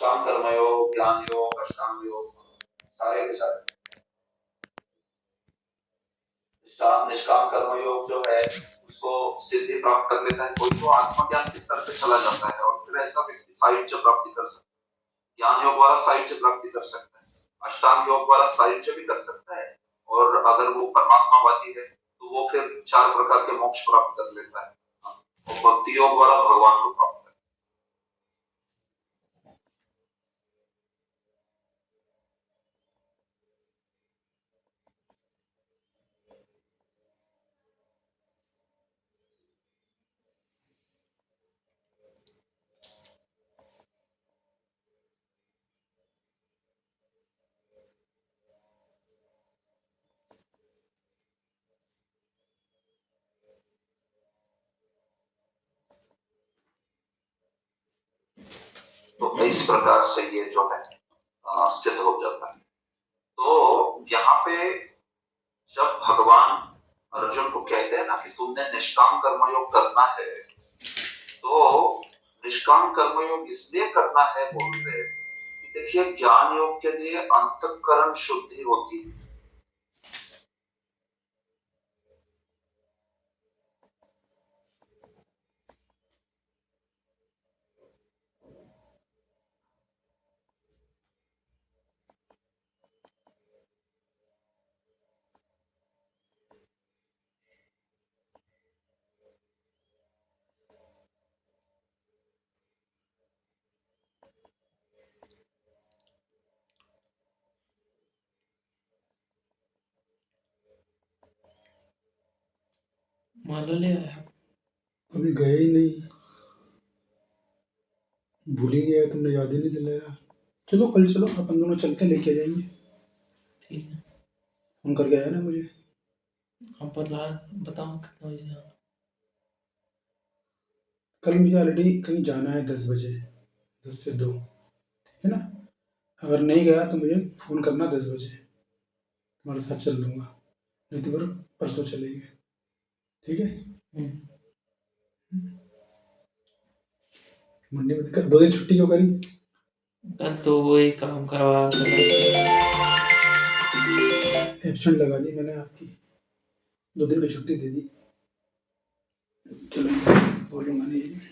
निष्काम कर्मयोग, ज्ञान योग, अष्टांग योग, सारे के सारे। निष्काम कर्मयोग जो है उसको सिद्धि प्राप्त कर लेता है कोई, तो आत्मज्ञान के स्तर पे चला जाता है और फिर ऐसा व्यक्ति साहित्य प्राप्ति कर सकता है। ज्ञान योग वाला साहित्य प्राप्ति कर सकता है, अष्टांग योग वाला साहित्य भी कर सकता है, और अगर वो परमात्मावादी है तो वो फिर 4 प्रकार के मोक्ष प्राप्त कर लेता है, और भक्ति योग वाला भगवान को प्राप्त। तो इस प्रकार से ये जो है सिद्ध हो जाता है। तो यहाँ पे जब भगवान अर्जुन को कहते हैं ना कि तुमने निष्काम कर्मयोग करना है, तो निष्काम कर्मयोग इसलिए करना है बोलते हैं कि देखिए ज्ञान योग के लिए अंतःकरण शुद्धि होती है। माला ले आया? अभी गए ही नहीं, भूल ही गया, तुमने याद ही नहीं दिलाया। चलो कल चलो, अपन दोनों चलते, लेके जाएंगे। ठीक है, फोन करके आया ना मुझे। आप बताओ कितना बजे जाना? कल मुझे ऑलरेडी कहीं जाना है 10 बजे, 10 से 2, ठीक है ना। अगर नहीं गया तो मुझे फ़ोन करना 10 बजे, तुम्हारे साथ चल दूंगा, नहीं तो फिर परसों चलेंगे, ठीक है। मंडे में कर 2 दिन छुट्टी क्यों करी? कल तो वही काम करवा एब्सेंट लगा दी मैंने आपकी, 2 दिन की छुट्टी दे दी। चलो बोलूँगा नहीं।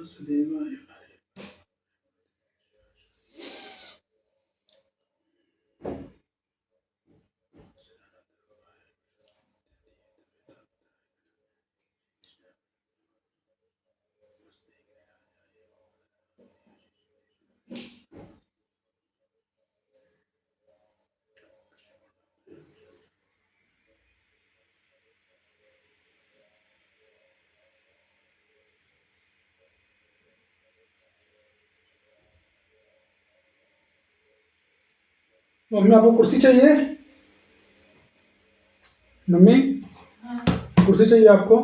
वासुदेवाय। मम्मी आपको कुर्सी चाहिए? मम्मी कुर्सी चाहिए आपको?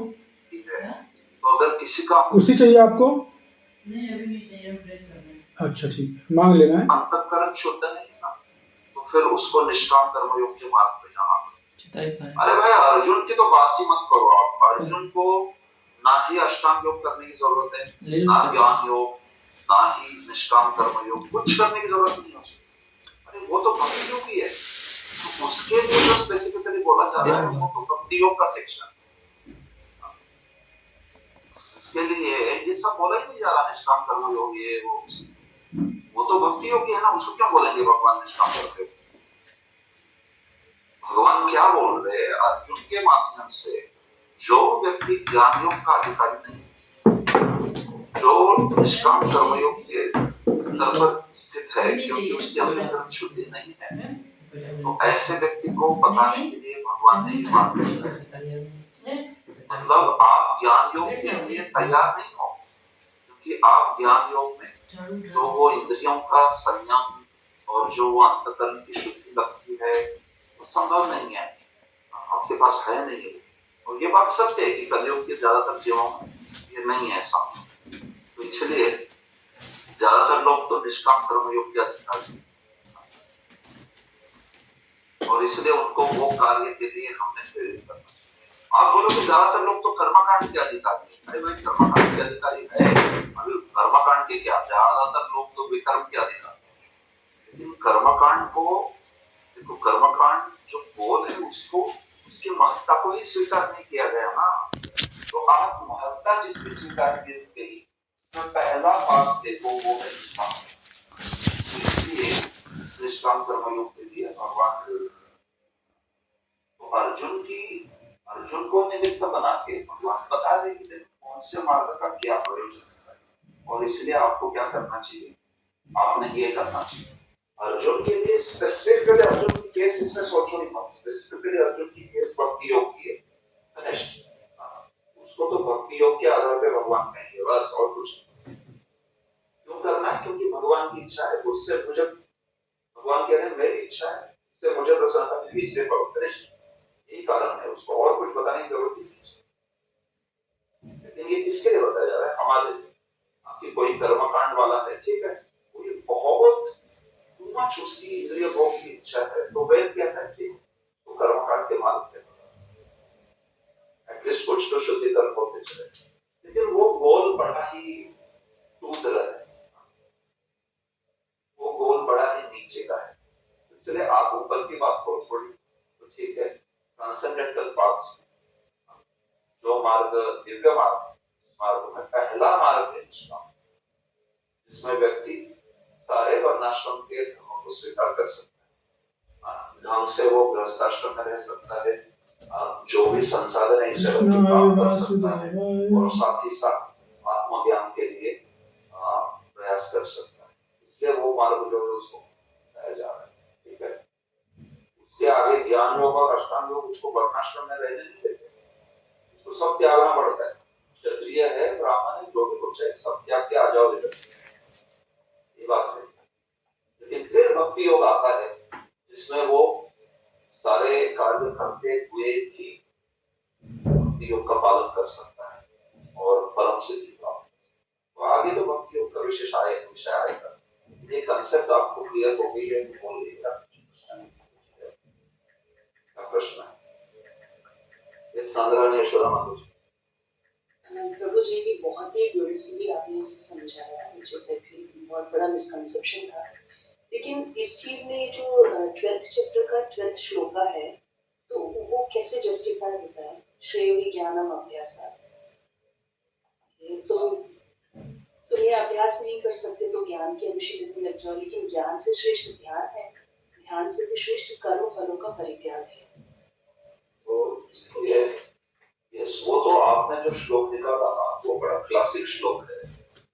ठीक है, तो अगर किसी का कुर्सी चाहिए आपको? नहीं अभी नहीं चाहिए, प्रेस करना है। अच्छा ठीक है, मांग लेना है। अंतःकरण शुद्ध नहीं है ना, तो फिर उसको निष्काम कर्मयोग के मार्ग पे जाना। चिताई का है। अरे भाई अर्जुन की तो बात ही मत करो आप। अर्जुन को ना ही अष्टांग योग करने की जरूरत है, ना ज्ञान योग, ना ही निष्काम कर्म योग, कुछ करने की जरूरत नहीं है उसको। अरे वो तो भक्ति योग ही है, तो उसके लिए जो स्पेसिफिकली बोला जा रहा है वो तो भक्ति योग का सेक्शन है। उसके लिए ये सब बोला ही नहीं जा रहा निष्काम कर्म योग ये वो तो भक्ति योग ही है ना, उसको क्यों बोलेंगे भगवान निष्काम कर्म योग? भगवान क्या बोल रहे हैं? अर्जुन के माध्यम से जो व्यक्ति ज्ञान योग का अधिकारी नहीं, जो निष्काम कर्मयोग के स्तर पर स्थित है, क्योंकि उसके अंतःकरण शुद्धि नहीं है, तो ऐसे व्यक्ति को बताने के लिए भगवान ने ये बात कही है। मतलब आप ज्ञान योग के लिए तैयार नहीं हो, क्योंकि आप ज्ञान योग में जो वो इंद्रियों का संयम और जो वो अंतःकरण की शुद्धि लगती है वो संभव नहीं है, आपके पास है नहीं। और ये बात सत्य है कि कलयुग के ज्यादातर जीवों में ये नहीं है संभव, तो इसलिए ज्यादातर लोग तो निष्काम कर्मयोग के अधिकारी, और इसलिए उनको वो कार्य के लिए हमने प्रेरित करना। आप बोलो कि ज्यादातर लोग तो कर्मकांड के अधिकारी है। अरे भाई कर्मकांड के अधिकारी है, अभी कर्मकांड के क्या, ज्यादातर लोग तो विकर्म के अधिकारी। लेकिन कर्मकांड को देखो, कर्मकांड जो बोल है उसको उसकी महत्ता को ही स्वीकार नहीं किया गया ना, तो आप महत्ता जिसकी स्वीकार की गई तो पहला पाठ देखो वो है निष्काम। इसलिए निष्काम कर्मयोग के लिए भगवान तो अर्जुन को निमित्त बना के भगवान बता दे कि कौन से मार्ग का क्या प्रयोजन है, और इसलिए आपको क्या करना चाहिए, आपने ये करना चाहिए। अर्जुन के लिए स्पेसिफिकली अर्जुन की केस इसमें सोचो ही मत, स्पेसिफिकली अर्जुन की केस भक्ति योग की है, फिनिश्ड। उसको तो भक्ति योग के आधार पे भगवान कहेंगे बस, और कुछ क्यों करना है? क्योंकि भगवान की इच्छा है, उससे मुझे भगवान कह रहे हैं मेरी इच्छा है, इससे मुझे प्रसन्नता मिली, इसलिए करो, फिनिश्ड। यही कारण है, उसको और कुछ बताने की जरूरत नहीं। लेकिन ये किसके लिए बताया जा रहा है? हमारे लिए। आपकी कोई कर्मकांड वाला है, ठीक है, कोई बहुत मच उसकी इंद्रिय भोग की इच्छा है, तो वेद कहता है ठीक, तो कर्मकांड के मार्ग पे एटलीस्ट कुछ तो शुद्धिकरण होते चले, लेकिन वो गोल बड़ा ही दूसरा है, वो गोल बड़ा ही नीचे का है। इसलिए आप ऊपर की बात करो थोड़ी, तो ठीक है, ट्रांसेंडेंटल पाथ्स जो मार्ग दिव्य मार्ग में पहला मार्ग है जिसमें व्यक्ति सारे वर्णाश्रम के धर्मों को स्वीकार कर सकता है, ढंग से वो गृहस्थाश्रम में रह सकता है, जो भी संसाधन है काम कर सकता है, और साथ ही साथ आत्मज्ञान के लिए प्रयास कर सकता है। इसलिए वो मार्ग जो है उसको बताया जा रहा है, ठीक है। उससे आगे ज्ञान योग और अष्टांग योग उसको वर्णाश्रम में रहने नहीं देते, उसको सब त्यागना पड़ता है। क्षत्रिय है, ब्राह्मण है, जो भी कुछ है, सब त्याग के आ जाओ इधर, ये बात है। लेकिन फिर भक्ति योग आता है जिसमें वो सारे कार्य करते हुए भी भक्ति योग का पालन कर सकता है और परम सिद्धि प्राप्त। तो आगे तो भक्ति योग का विषय आएगा। ये कंसेप्ट आपको क्लियर हो गई है? बोल लीजिएगा प्रश्न है इस संग्रहणेश्वर माधुजी। प्रभु जी की बहुत ही ब्यूटीफुली आपने इसे समझाया, मुझे एग्जैक्टली बहुत बड़ा मिसकंसेप्शन था। लेकिन इस चीज में जो 12th चैप्टर का 12th श्लोका है, तो वो कैसे जस्टिफाई होता है? श्रेयोहि ज्ञानम अभ्यासात्, ये तो तुम्हें अभ्यास नहीं कर सकते तो ज्ञान की अनुशीलन में लग जाओ, लेकिन ज्ञान से श्रेष्ठ ध्यान है, ध्यान से भी श्रेष्ठ कर्म फलों का परित्याग है। तो ये यस, वो तो आपने जो श्लोक निकाला ना, वो बड़ा क्लासिक श्लोक है,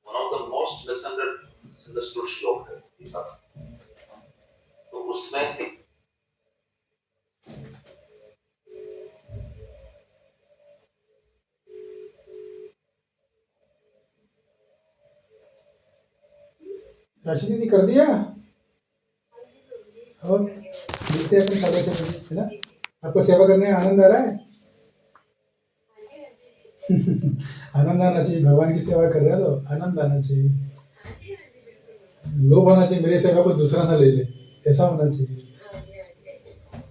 one of the most misunderstood श्लोक है गीता का। तो उसमें राशि दीदी कर दिया और मिलते हैं अपन 6:30 है ना। आपको सेवा करने में आनंद आ रहा है? आनंद आना चाहिए, भगवान की सेवा कर रहे हो तो आनंद आना चाहिए, लोभ होना चाहिए मेरी सेवा को दूसरा ना ले ले, ऐसा होना चाहिए।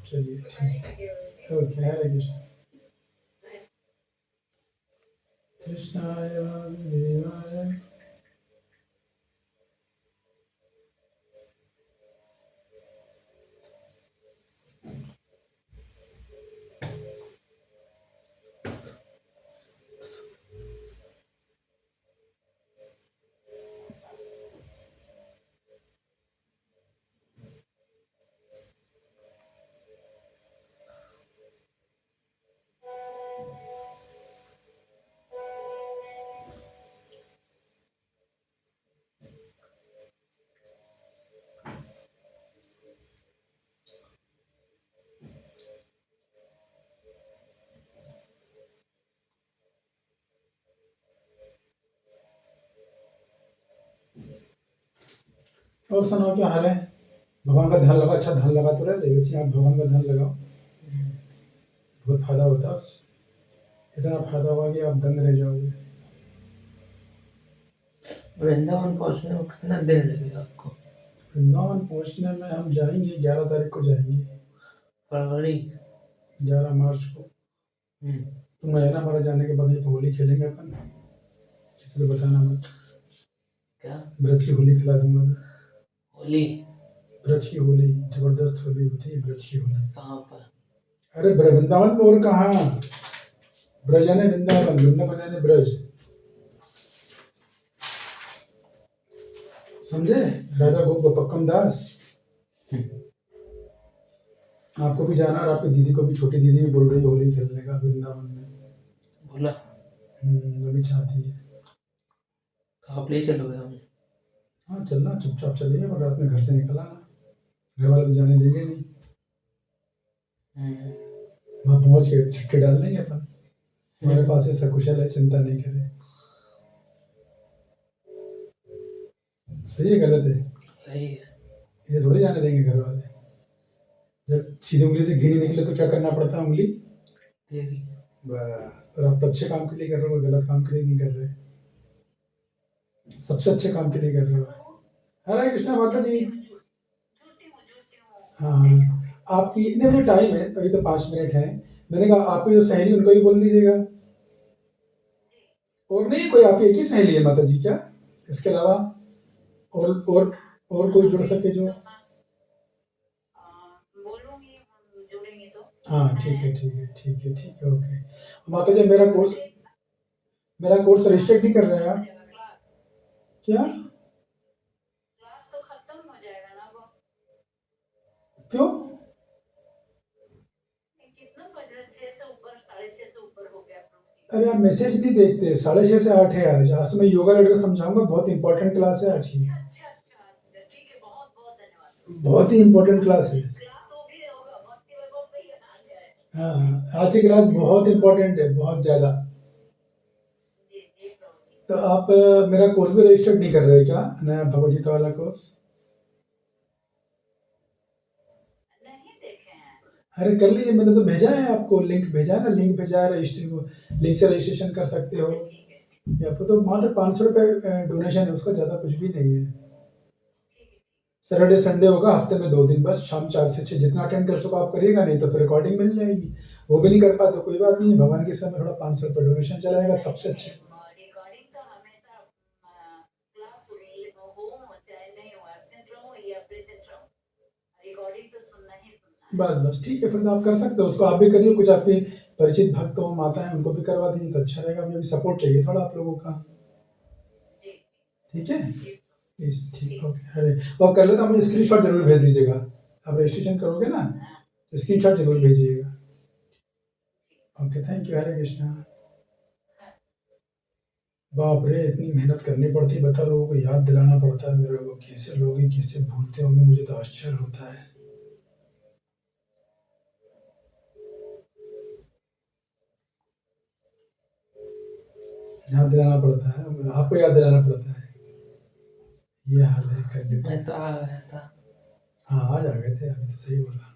चलिए ठीक, ओके, हरे कृष्ण। कृष्णाय वासुदेवाय। और सुनाओ क्या हाल है? भगवान का ध्यान लगाओ, अच्छा ध्यान लगा तो रहे थे, वैसे आप भगवान का ध्यान लगाओ, बहुत फायदा होता है उससे। इतना फायदा होगा कि आप दंग रह जाओगे। वृंदावन पहुंचने में कितना दिन लगेगा आपको? वृंदावन पहुंचने में हम जाएंगे 11 तारीख को जाएंगे, फरवरी 11 मार्च को। तो मैं ना, हमारा जाने के बाद एक होली खेलेंगे अपन, किसी को बताना मत। क्या? ब्रज की होली खिला दूंगा मैं। होली? ब्रज की होली जबरदस्त होली होती है, ब्रज की होली। कहाँ पर? अरे वृंदावन में, और कहाँ? ब्रज है ना वृंदावन, वृंदावन है ना ब्रज, समझे? राजा गोपक्कम दास। आपको भी जाना, और आपकी दीदी को भी, छोटी दीदी भी बोल रही है होली खेलने का वृंदावन में। बोला? वो भी चाहती है। तो आप ले चलोगे हमें? हाँ चलना, चुपचाप चलेंगे, पर रात में घर से निकल आना, घर वाले तो जाने देंगे नहीं। वहाँ पहुँच के छुट्टी डाल देंगे अपन, हमारे पास है सकुशल है, चिंता नहीं करे। सही है गलत है? सही है। ये थोड़ी जाने देंगे घर वाले। जब सीधी उंगली से घी नहीं निकले तो क्या करना पड़ता है? उंगली तेरी। बस। और आप तो अच्छे काम के लिए कर रहे हो, गलत काम के लिए नहीं कर रहे, सबसे अच्छे काम के लिए कर रहे हो। हरे कृष्णा माता जी। हाँ, आपकी इतने बजे टाइम है, अभी तो 5 मिनट है। मैंने कहा आपकी जो सहेली उनको भी बोल दीजिएगा। और नहीं, कोई आपकी एक ही सहेली है माता जी क्या? इसके अलावा और कोई जुड़ सके जो? जोड़ेंगे तो। हाँ ठीक है ठीक है ठीक है ठीक है, ओके। माता जी मेरा कोर्स रजिस्टर नहीं कर रहे हैं आप क्या? क्लास तो खत्म हो जाएगा ना वो। क्यों? कितना बजा? 6 से ऊपर, 6:30 से ऊपर हो गया। अरे आप मैसेज नहीं देखते? 6:30 से 8 है आज। आज तो मैं योगा लड़कर समझाऊंगा, बहुत इंपॉर्टेंट क्लास है आज की। अच्छा, ठीक है, बहुत बहुत धन्यवाद। बहुत ही इंपॉर्टेंट क्लास है। क्लास हो भी होगा, भक्ति वैभव पे ही आ जाए। हाँ, आज की क्लास बहुत इंपॉर्टेंट है, बहुत ज़्यादा। जी प्रभु जी। तो आप मेरा कोर्स भी रजिस्टर्ड नहीं कर रहे क्या, नया भगवद गीता वाला कोर्स? नहीं देखे हैं। अरे कर लीजिए, मैंने तो भेजा है आपको, लिंक भेजा है ना, लिंक भेजा है रजिस्ट्री को, लिंक से रजिस्ट्रेशन कर सकते हो। ठीक है। ये आपको तो मात्र 500 रुपये डोनेशन है, उसका ज़्यादा कुछ भी नहीं है। ठीक है। सैटरडे संडे होगा हफ्ते में 2 दिन, बस शाम 4 से 6 जितना अटेंड कर सको आप करिएगा, नहीं तो फिर रिकॉर्डिंग मिल जाएगी। वो भी नहीं कर पाते तो कोई बात नहीं, भगवान के समय थोड़ा 500 रुपये डोनेशन चलाएगा, सबसे अच्छे। रिकॉर्डिंग तो हमेशा क्लास हो चाहे नहीं हो, एब्सेंट रहो या प्रेजेंट रहो, रिकॉर्डिंग तो सुनना ही सुनना है। बस ठीक है, फिर तो आप कर सकते हो, उसको आप भी करिए। कुछ आपके परिचित भक्त हो, माता है, उनको भी करवा दीजिए तो अच्छा रहेगा। मुझे भी सपोर्ट चाहिए थोड़ा आप लोगों का। जी। ठीक है प्लीज, ठीक, ओके। अरे और कर लेता, मुझे स्क्रीनशॉट जरूर भेज दीजिएगा। आप रजिस्ट्रेशन करोगे ना तो स्क्रीनशॉट जरूर भेजिएगा। Okay, thank you. Hare Krishna. बाप रे, इतनी मेहनत करनी पड़ती है, बता, लोगों को याद दिलाना पड़ता है मेरे को, कैसे लोग ही कैसे भूलते होंगे, मुझे तो आश्चर्य होता है। याद दिलाना पड़ता है, आपको याद दिलाना पड़ता है। ये हाल है कर मैं तो आ गया था। हाँ, आज आ गए थे, अभी तो सही बोला।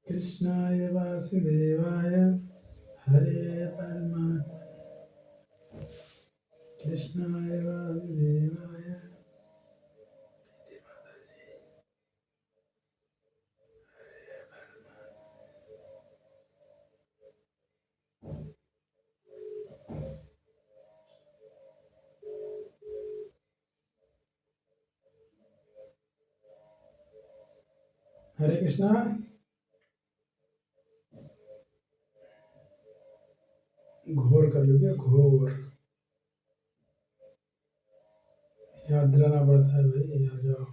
कृष्णाय वासुदेवाय हरे परमात्मा, कृष्णाय वासुदेवाय। हरे कृष्णा। घोर कर लोगे, घोर याद दिलाना पड़ता है भाई, आ जाओ।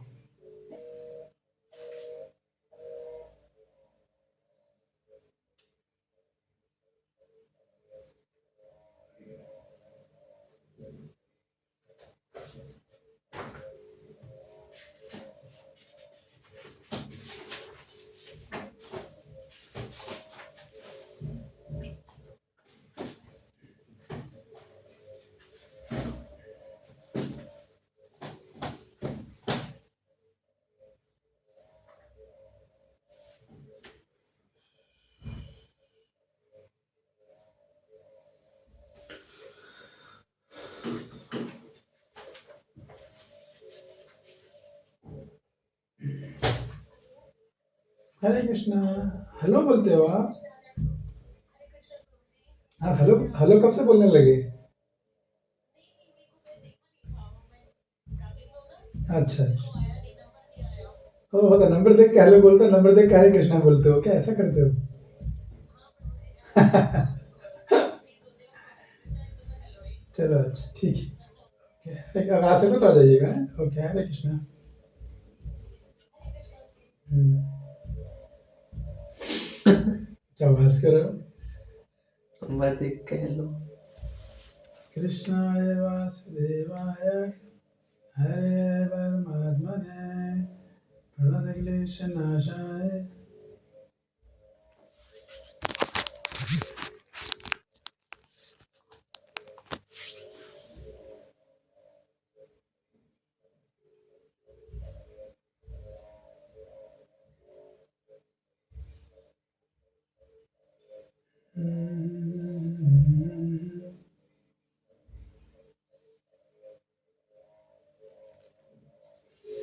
हरे कृष्णा। हेलो बोलते हो आप? हाँ, हेलो हेलो कब से बोलने लगे? अच्छा अच्छा। ओ, तो नंबर देख के हेलो बोलते हो, नंबर देख के हरे कृष्णा बोलते हो क्या? ऐसा करते हो? चलो अच्छा, ठीक है। अगर आ सको तो आ जाइएगा। ओके, हरे कृष्णा। क्या बहस कर रहे हो? नंबर देख के हेलो। कृष्णाय वासुदेवाय हरे परमात्मने प्रणतक्लेशनाशाय।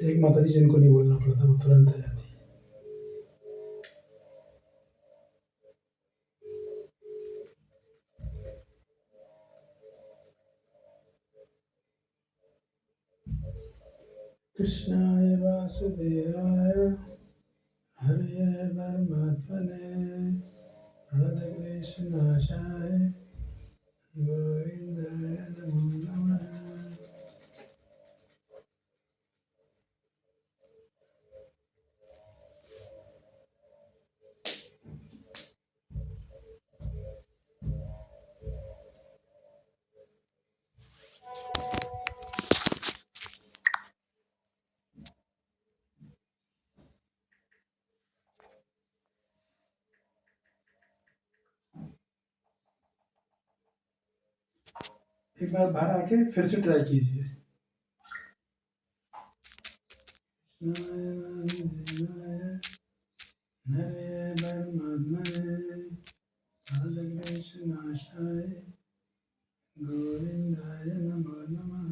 एक माता जी जिनको नहीं बोलना पड़ता, वो तुरंत आ जाती है। कृष्णाय वासुदेवाय हरे परमात्मने प्रणतक्लेशनाशाय गोविंदाय नमो नमः। एक बार बाहर आके फिर से ट्राई कीजिए। हरे परमात्मने प्रणतक्लेशनाशाय गोविंदाय नमो नमः।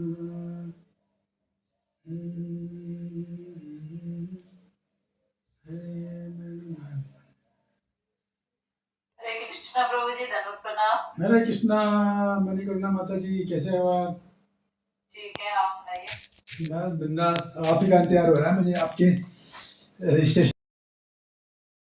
हरे परमात्मा। हरे कृष्णा प्रभु जी, धन्यवाद प्रणाम। हरे कृष्णा। मणिकर्णा माता जी, कैसे हो आप? ठीक है, आप बस बिंदास। अब आप ही का इंतजार हो रहा है मुझे, आपके रजिस्ट्रेशन